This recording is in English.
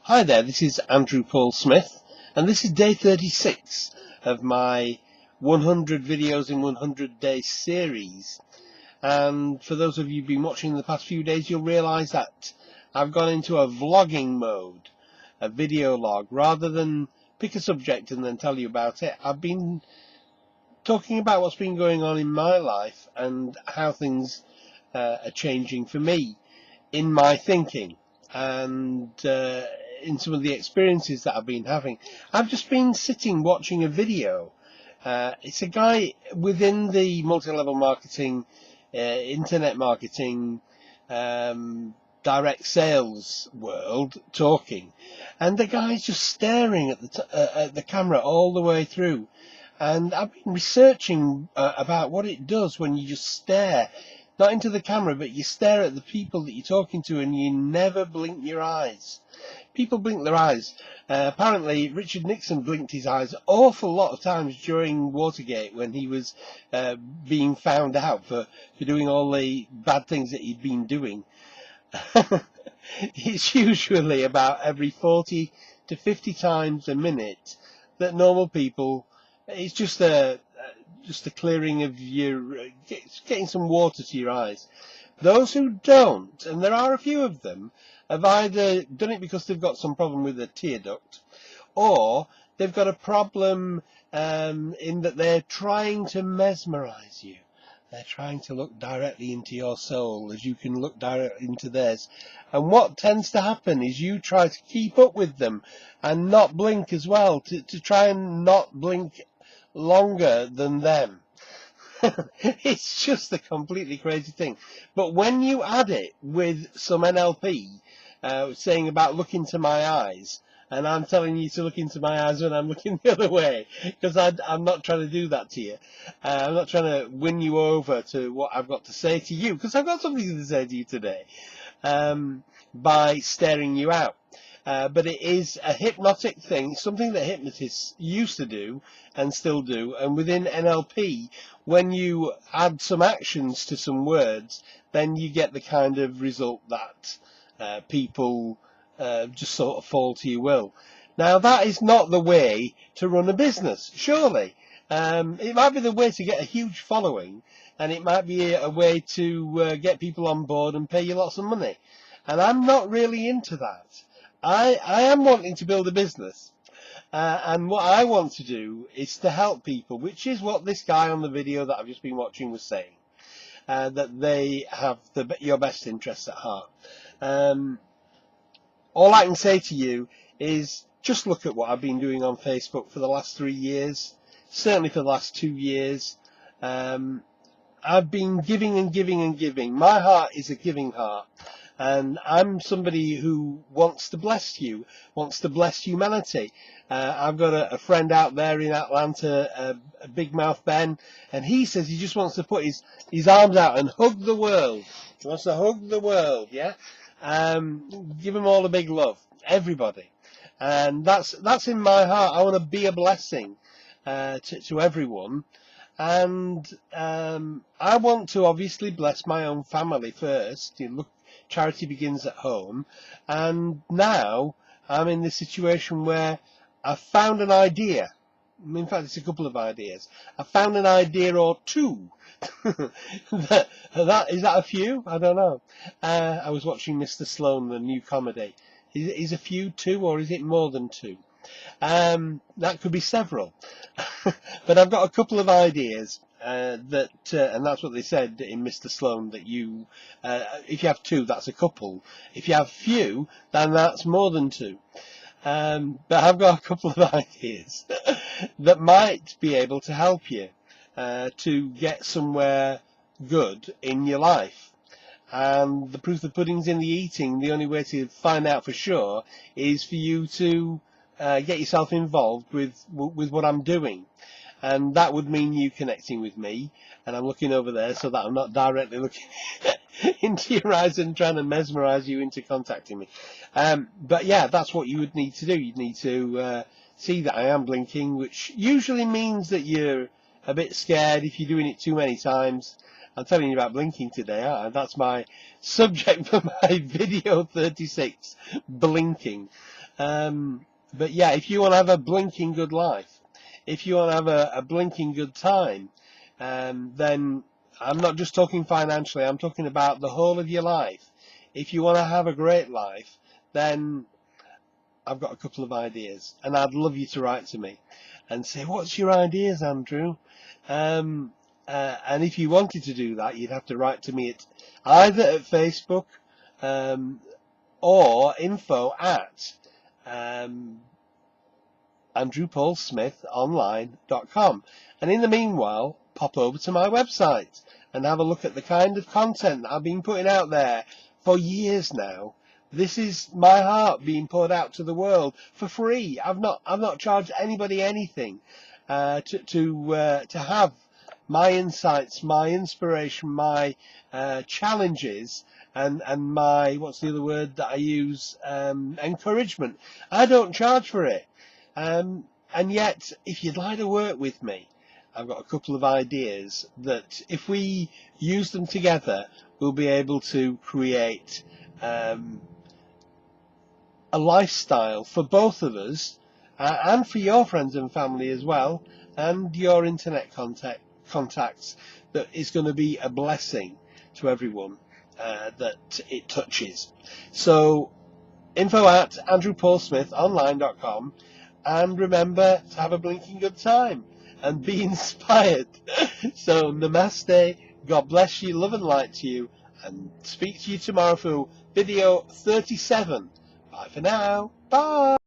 Hi there, this is Andrew Paul Smith, and this is day 36 of my 100 videos in 100 days series. And for those of you who've been watching in the past few days, you'll realise that I've gone into a vlogging mode, a video log. Rather than pick a subject and then tell you about it, I've been talking about what's been going on in my life and how things are changing for me in my thinking and in some of the experiences that I've been having. I've just been sitting watching a video. It's a guy within the multi-level marketing, internet marketing, direct sales world talking, and the guy's just staring at the camera all the way through. And I've been researching about what it does when you just stare, not into the camera, but you stare at the people that you're talking to and you never blink your eyes. People blink their eyes. Apparently, Richard Nixon blinked his eyes an awful lot of times during Watergate when he was being found out for doing all the bad things that he'd been doing. It's usually about every 40 to 50 times a minute that normal people, it's just a clearing of your, getting some water to your eyes. Those who don't, and there are a few of them, have either done it because they've got some problem with their tear duct, or they've got a problem in that they're trying to mesmerize you. They're trying to look directly into your soul as you can look directly into theirs. And what tends to happen is you try to keep up with them and not blink as well, to try and not blink longer than them. It's just a completely crazy thing. But when you add it with some NLP saying about look into my eyes, and I'm telling you to look into my eyes when I'm looking the other way, because I'm not trying to do that to you. I'm not trying to win you over to what I've got to say to you, because I've got something to say to you today, by staring you out. But it is a hypnotic thing, something that hypnotists used to do and still do. And within NLP, when you add some actions to some words, then you get the kind of result that people just sort of fall to your will. Now, that is not the way to run a business, surely. It might be the way to get a huge following, and it might be a way to get people on board and pay you lots of money. And I'm not really into that. I am wanting to build a business, and what I want to do is to help people, which is what this guy on the video that I've just been watching was saying, that they have your best interests at heart. All I can say to you is just look at what I've been doing on Facebook for the last 3 years, certainly for the last 2 years. I've been giving and giving and giving. My heart is a giving heart. And I'm somebody who wants to bless you, wants to bless humanity. I've got a friend out there in Atlanta, a big mouth Ben, and he says he just wants to put his arms out and hug the world. He wants to hug the world, yeah? Give them all a big love, everybody. And that's in my heart. I want to be a blessing to everyone. And I want to obviously bless my own family first. You look, charity begins at home, and now I'm in this situation where I've found an idea. In fact, it's a couple of ideas. I found an idea or two. Is that a few? I don't know. I was watching Mr. Sloan, the new comedy. Is a few two, or is it more than two? That could be several. But I've got a couple of ideas. And that's what they said in Mr. Sloan, that you, if you have two, that's a couple. If you have few, then that's more than two. But I've got a couple of ideas that might be able to help you to get somewhere good in your life. And the proof of the pudding's in the eating. The only way to find out for sure is for you to get yourself involved with what I'm doing. And that would mean you connecting with me, and I'm looking over there so that I'm not directly looking into your eyes and trying to mesmerize you into contacting me. But yeah, that's what you would need to do. You'd need to see that I am blinking, which usually means that you're a bit scared if you're doing it too many times. I'm telling you about blinking today, aren't I? That's my subject for my video 36, blinking. But yeah, if you want to have a blinking good life, if you want to have a blinking good time, then I'm not just talking financially, I'm talking about the whole of your life. If you want to have a great life, then I've got a couple of ideas, and I'd love you to write to me and say, what's your ideas, Andrew? And if you wanted to do that, you'd have to write to me at either at Facebook or info at andrewpaulsmithonline.com. And in the meanwhile, pop over to my website and have a look at the kind of content that I've been putting out there for years now. This is my heart being poured out to the world for free. I've not charged anybody anything to have my insights, my inspiration, my challenges, and my, what's the other word that I use, encouragement. I don't charge for it. And yet, if you'd like to work with me, I've got a couple of ideas that if we use them together, we'll be able to create a lifestyle for both of us and for your friends and family as well, and your internet contacts, that is going to be a blessing to everyone that it touches. So info at andrewpaulsmithonline.com, and remember to have a blinking good time and be inspired. So namaste, God bless you, love and light to you, and speak to you tomorrow for video 37. Bye for now. Bye.